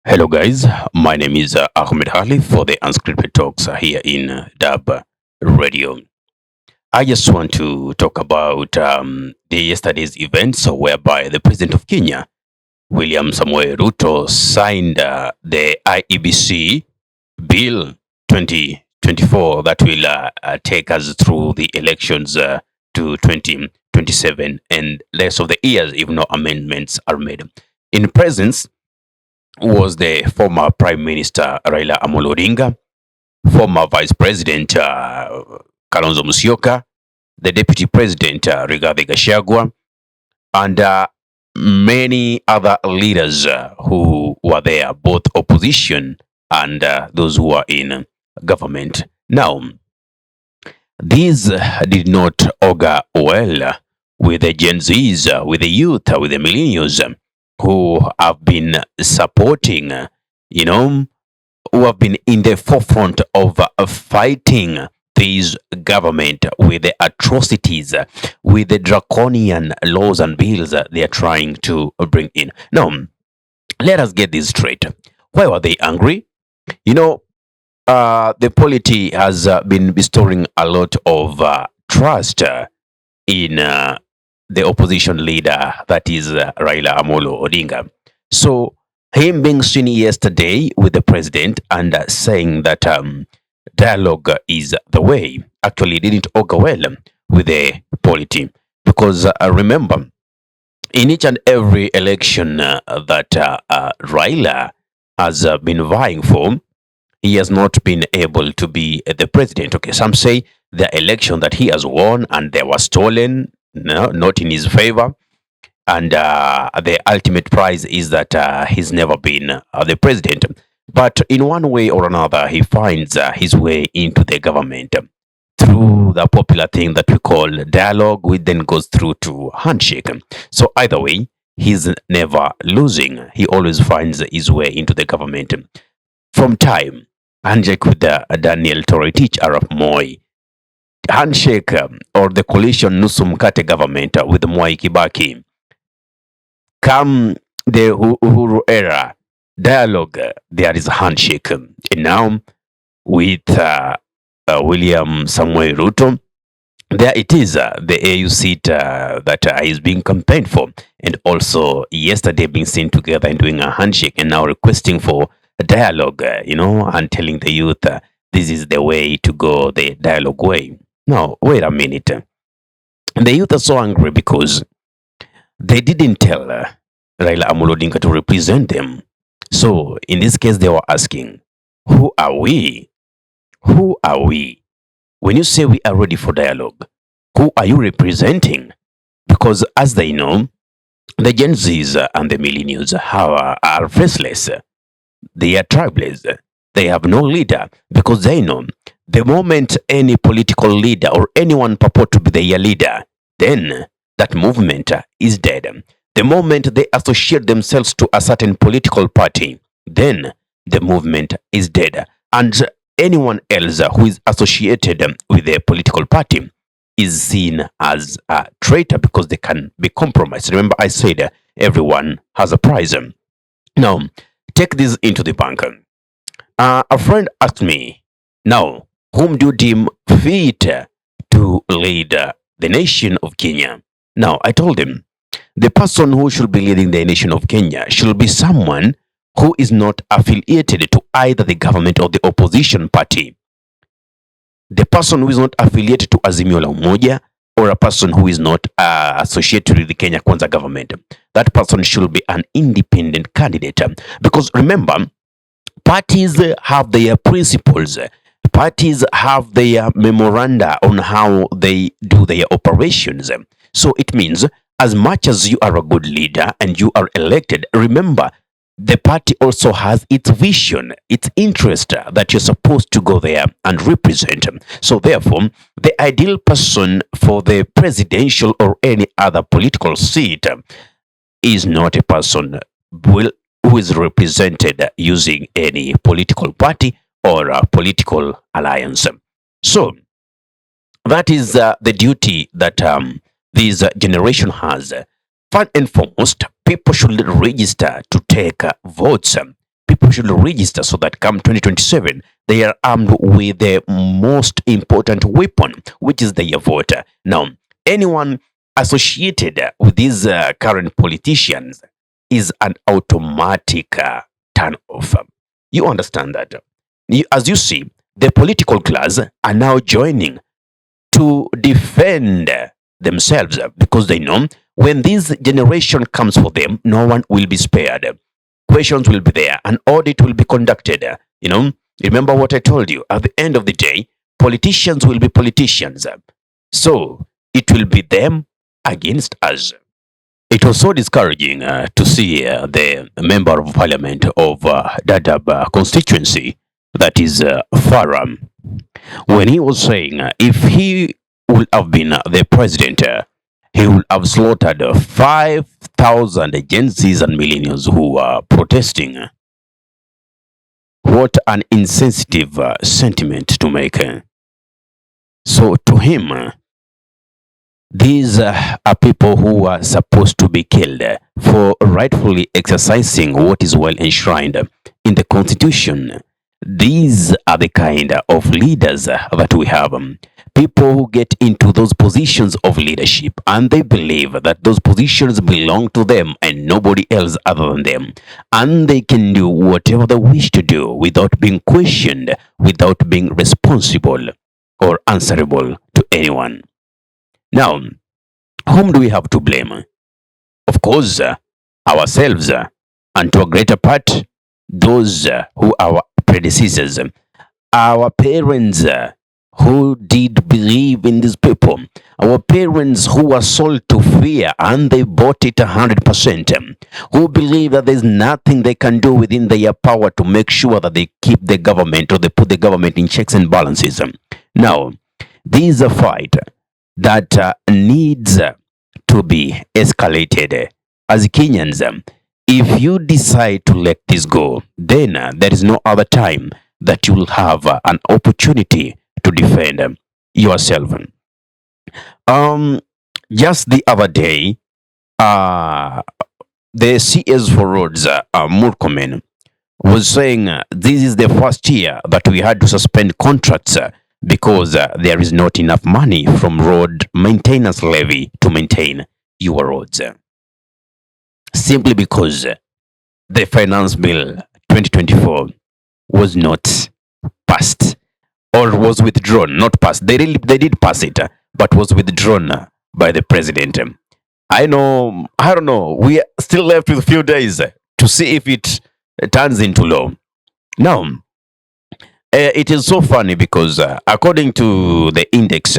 Hello, guys. My name is Ahmed Ali for the Unscripted Talks here in Dub Radio. I just want to talk about the yesterday's event, so whereby the President of Kenya, William Samoei Ruto, signed the IEBC Bill 2024 that will take us through the elections to 2027 and rest of the years if no amendments are made. In presence was the former Prime Minister Raila Odinga, former Vice President Kalonzo Musyoka, the Deputy President Rigathi Gachagua, and many other leaders who were there, both opposition and those who are in government. Now, these did not augur well with the Gen Zs, with the youth, with the millennials who have been supporting, you know, who have been in the forefront of fighting this government with the atrocities, with the draconian laws and bills that they are trying to bring in. Now, let us get this straight. Why were they angry? You know, the polity has been bestowing a lot of trust in the opposition leader, that is Raila Amolo Odinga. So him being seen yesterday with the president and saying that dialogue is the way actually didn't augur well with the polity, because remember, in each and every election that Raila has been vying for, he has not been able to be the president. Okay, some say the election that he has won and they were stolen, no, not in his favor. And the ultimate prize is that he's never been the president. But in one way or another, he finds his way into the government through the popular thing that we call dialogue, which then goes through to handshake. So either way, he's never losing. He always finds his way into the government. From time, handshake with the Daniel Toroitich Arap Moi, handshake or the coalition Nusu Mkate government with Mwai Kibaki. Come the Uhuru era, dialogue, there is a handshake. And now with William Samuel Ruto, there it is, the AU seat that is being campaigned for. And also yesterday being seen together and doing a handshake and now requesting for a dialogue, and telling the youth this is the way to go, the dialogue way. Now, wait a minute. The youth are so angry because they didn't tell Raila Amolo Odinga to represent them. So in this case, they were asking, who are we? Who are we? When you say we are ready for dialogue, who are you representing? Because as they know, the Gen Zs and the millennials are faceless. They are tribeless. They have no leader because they know the moment any political leader or anyone purport to be their leader, then that movement is dead. The moment they associate themselves to a certain political party, then the movement is dead. And anyone else who is associated with a political party is seen as a traitor because they can be compromised. Remember, I said everyone has a price. Now, take this into the bank. A friend asked me, now, whom do you deem fit to lead the nation of Kenya? Now, I told him, the person who should be leading the nation of Kenya should be someone who is not affiliated to either the government or the opposition party. The person who is not affiliated to Azimio la Umoja or a person who is not associated with the Kenya Kwanza government, that person should be an independent candidate. Because remember, parties have their principles. Parties have their memoranda on how they do their operations. So it means as much as you are a good leader and you are elected, remember, the party also has its vision, its interest that you're supposed to go there and represent. So therefore, the ideal person for the presidential or any other political seat is not a person who is represented using any political party or a political alliance. So that is the duty that this generation has. First and foremost, people should register to take votes. People should register so that come 2027, they are armed with the most important weapon, which is their voter. Now, anyone associated with these current politicians is an automatic turn off. You understand that? As you see, the political class are now joining to defend themselves because they know when this generation comes for them, no one will be spared. Questions will be there, an audit will be conducted. Remember what I told you. At the end of the day, politicians will be politicians. So it will be them against us. It was so discouraging to see the member of parliament of Dadab constituency, that is Faram, when he was saying if he would have been the president, he would have slaughtered 5,000 agencies and millennials who were protesting. What an insensitive sentiment to make. So to him, these are people who are supposed to be killed for rightfully exercising what is well enshrined in the Constitution. These are the kind of leaders that we have. People who get into those positions of leadership and they believe that those positions belong to them and nobody else other than them. And they can do whatever they wish to do without being questioned, without being responsible or answerable to anyone. Now, whom do we have to blame? Of course, ourselves, and to a greater part, those who are our predecessors, our parents who did believe in these people, our parents who were sold to fear and they bought it 100%, who believe that there's nothing they can do within their power to make sure that they keep the government or they put the government in checks and balances. Now, this is a fight that needs to be escalated. As Kenyans, if you decide to let this go, then there is no other time that you will have an opportunity to defend yourself. Um, just the other day, the CS for roads, Murkomen, was saying this is the first year that we had to suspend contracts because there is not enough money from road maintenance levy to maintain your roads. Simply because the finance bill 2024 was not passed or was withdrawn, not passed. They did pass it, but was withdrawn by the president. I don't know. We are still left with a few days to see if it turns into law. Now, it is so funny because according to the index,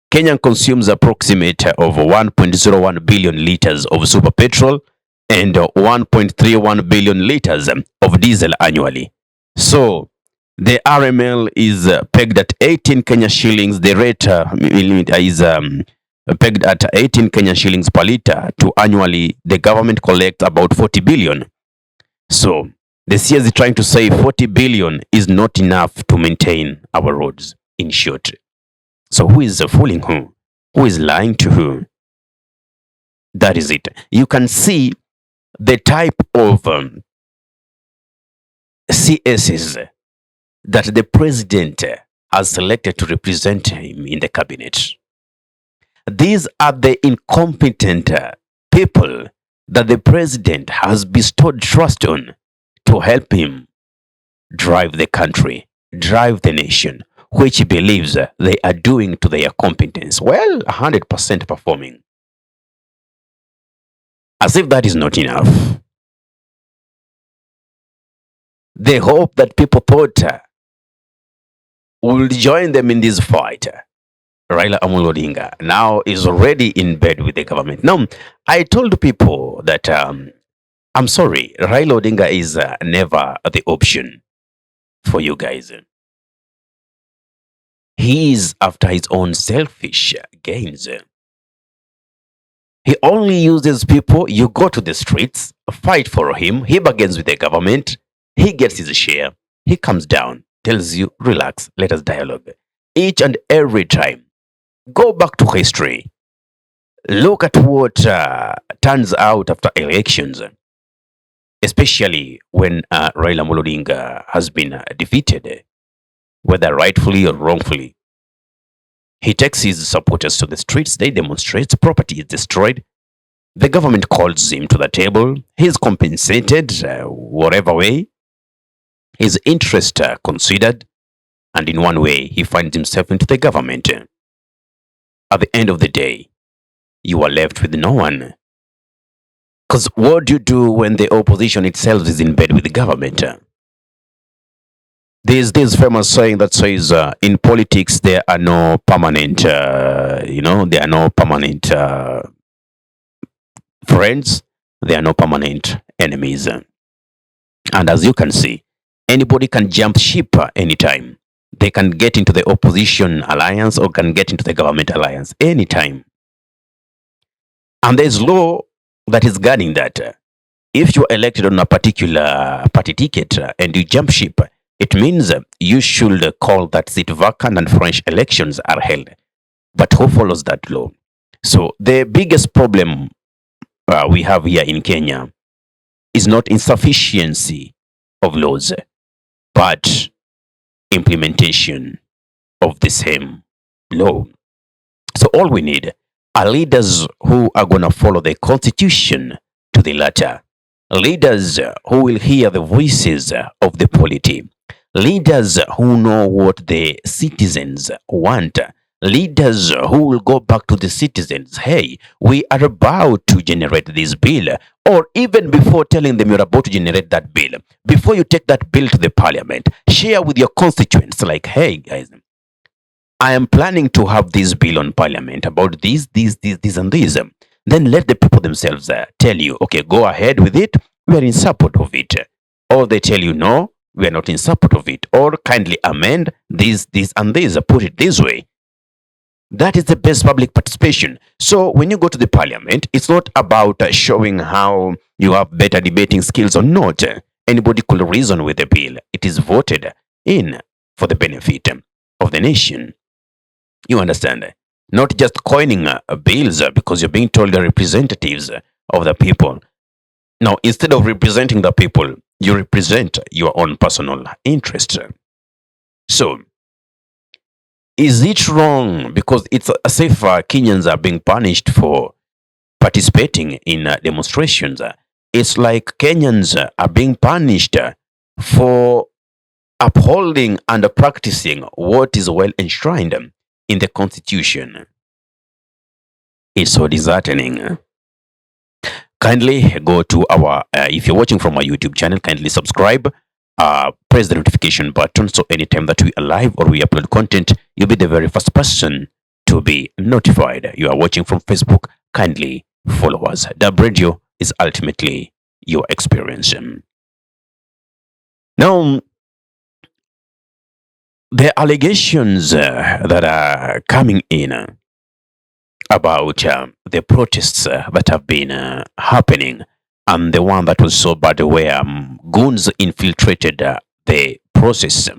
Kenya consumes approximate of 1.01 billion liters of super petrol and 1.31 billion liters of diesel annually. So the RML is pegged at 18 Kenya shillings. The rate is pegged at 18 Kenya shillings per liter. To annually, the government collects about 40 billion. So the CS is trying to say 40 billion is not enough to maintain our roads, in short. So who is fooling who? Who is lying to who? That is it. You can see the type of CSs that the president has selected to represent him in the cabinet. These are the incompetent people that the president has bestowed trust on to help him drive the country, drive the nation, which he believes they are doing to their competence. Well, 100% performing. As if that is not enough. They hope that people thought will join them in this fight. Raila Odinga now is already in bed with the government. Now, I told people that I'm sorry, Raila Odinga is never the option for you guys. He is after his own selfish gains. He only uses people. You go to the streets, fight for him. He bargains with the government. He gets his share. He comes down, tells you, relax, let us dialogue. Each and every time. Go back to history. Look at what turns out after elections. especially when Raila Odinga has been defeated, whether rightfully or wrongfully. He takes his supporters to the streets, they demonstrate, property is destroyed. The government calls him to the table, he's compensated, whatever way, his interest considered, and in one way, he finds himself into the government. At the end of the day, you are left with no one. Because what do you do when the opposition itself is in bed with the government? There's this famous saying that says, in politics, there are no permanent, there are no permanent friends, there are no permanent enemies. And as you can see, anybody can jump ship anytime. They can get into the opposition alliance or can get into the government alliance anytime. And there's law that is guarding that. If you're elected on a particular party ticket and you jump ship, it means you should call that seat vacant and fresh elections are held. But who follows that law? So the biggest problem we have here in Kenya is not insufficiency of laws, but implementation of the same law. So all we need are leaders who are going to follow the constitution to the letter. Leaders who will hear the voices of the polity. Leaders who know what the citizens want. Leaders who will go back to the citizens. Hey, we are about to generate this bill. Or even before telling them you're about to generate that bill, before you take that bill to the parliament, share with your constituents like, hey guys, I am planning to have this bill on parliament about this, and this. Then let the people themselves tell you, okay, go ahead with it. We are in support of it. Or they tell you, no, we are not in support of it. Or kindly amend this, and this. Put it this way. That is the best public participation. So when you go to the parliament, it's not about showing how you have better debating skills or not. Anybody could reason with the bill. It is voted in for the benefit of the nation. You understand? Not just coining bills because you're being told the representatives of the people. Now, instead of representing the people, you represent your own personal interest. So, is it wrong because it's as if Kenyans are being punished for participating in demonstrations? It's like Kenyans are being punished for upholding and practicing what is well enshrined in the constitution. It's so disheartening. Kindly go to our, if you're watching from our YouTube channel, kindly subscribe, press the notification button so anytime that we are live or we upload content, you'll be the very first person to be notified. You are watching from Facebook, kindly follow us. Dub Radio is ultimately your experience. Now, the allegations that are coming in about the protests that have been happening, and the one that was so bad where goons infiltrated the process.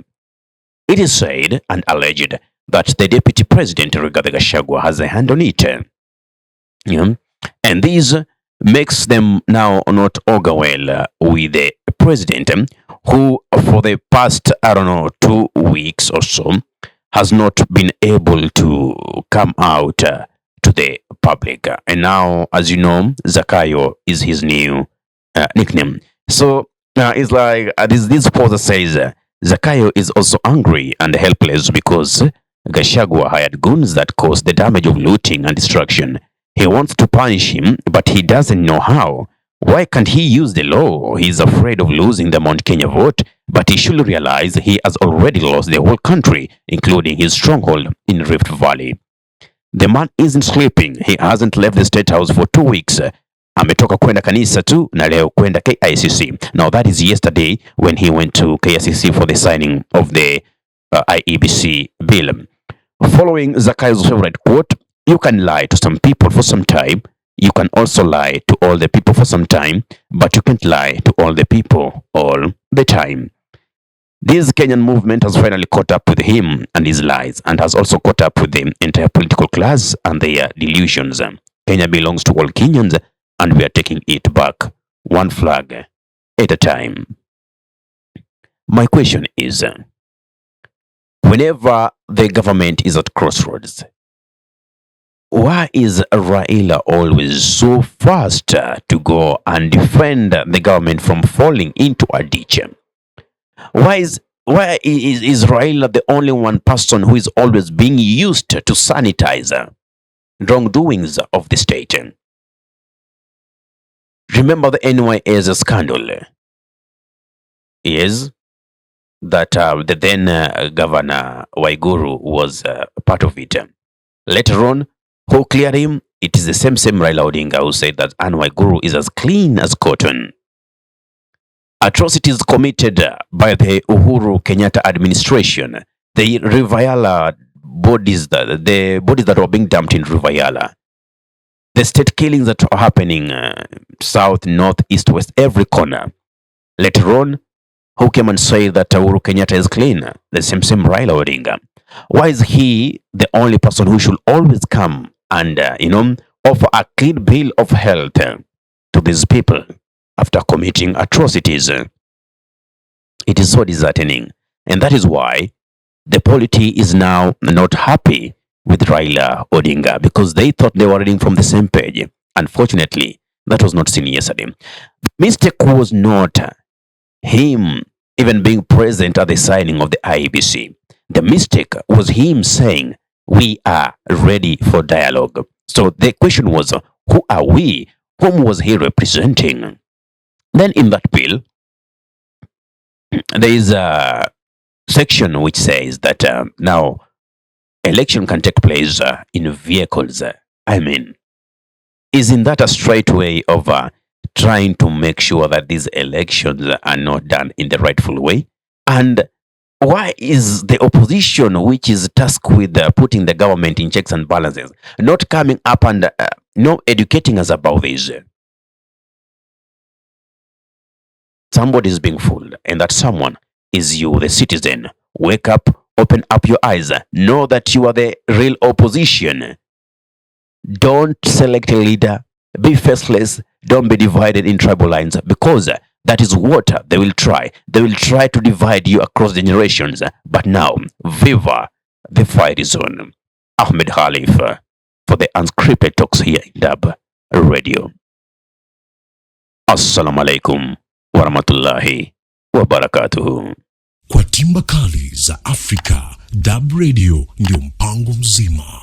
It is said and alleged that the deputy president Rigathi Gachagua has a hand on it. Yeah. And this makes them now not augur well with the president, who for the past, 2 weeks or so, has not been able to come out to the public. And now, as you know, Zakayo is his new nickname. So it's like this poster says Zakayo is also angry and helpless because Gachagua hired goons that caused the damage of looting and destruction. He wants to punish him, but he doesn't know how. Why can't he use the law? He's afraid of losing the Mount Kenya vote, but he should realize he has already lost the whole country, including his stronghold in Rift Valley. The man isn't sleeping. He hasn't left the State House for 2 weeks. Ametoka kwenda kanisa tu na leo kwenda KICC. Now that is yesterday when he went to KICC for the signing of the IEBC bill. Following Zakayo's favorite quote, you can lie to some people for some time. You can also lie to all the people for some time, but you can't lie to all the people all the time. This Kenyan movement has finally caught up with him and his lies, and has also caught up with the entire political class and their delusions. Kenya belongs to all Kenyans, and we are taking it back. One flag, at a time. My question is, whenever the government is at crossroads, why is Raila always so fast to go and defend the government from falling into a ditch? Why is Raila the only one person who is always being used to sanitize wrongdoings of the state? Remember the NYS scandal? Yes, that the then governor Waiguru was part of it. Later on, who cleared him? It is the same Raila Odinga who said that Anne Waiguru is as clean as cotton. Atrocities committed by the Uhuru Kenyatta administration, the Rivayala bodies, the bodies that were being dumped in Rivayala, the state killings that are happening south, north, east, west, every corner. Later on, who came and said that Uhuru Kenyatta is clean? The same Raila Odinga. Why is he the only person who should always come and offer a clean bill of health to these people after committing atrocities? It is so disheartening, and that is why the polity is now not happy with Raila Odinga, because they thought they were reading from the same page. Unfortunately, that was not seen yesterday. The mistake was not him even being present at the signing of the IEBC. The mistake was him saying, "We are ready for dialogue." So the question was, who are we? Whom was he representing? Then in that bill, there is a section which says that now election can take place in vehicles. Isn't that a straight way of trying to make sure that these elections are not done in the rightful way? And why is the opposition, which is tasked with putting the government in checks and balances, not coming up and educating us about this? Somebody is being fooled, and that someone is you, the citizen. Wake up, open up your eyes, know that you are the real opposition. Don't select a leader, be faceless, don't be divided in tribal lines, because that is what they will try. They will try to divide you across generations. But now, viva, the fight is on. Ahmed Khalif for the unscripted talks here in Dab Radio. Assalamu alaikum warahmatullahi wabarakatuhu. Kwa timba kali za Afrika, Dab Radio ndio mpango mzima.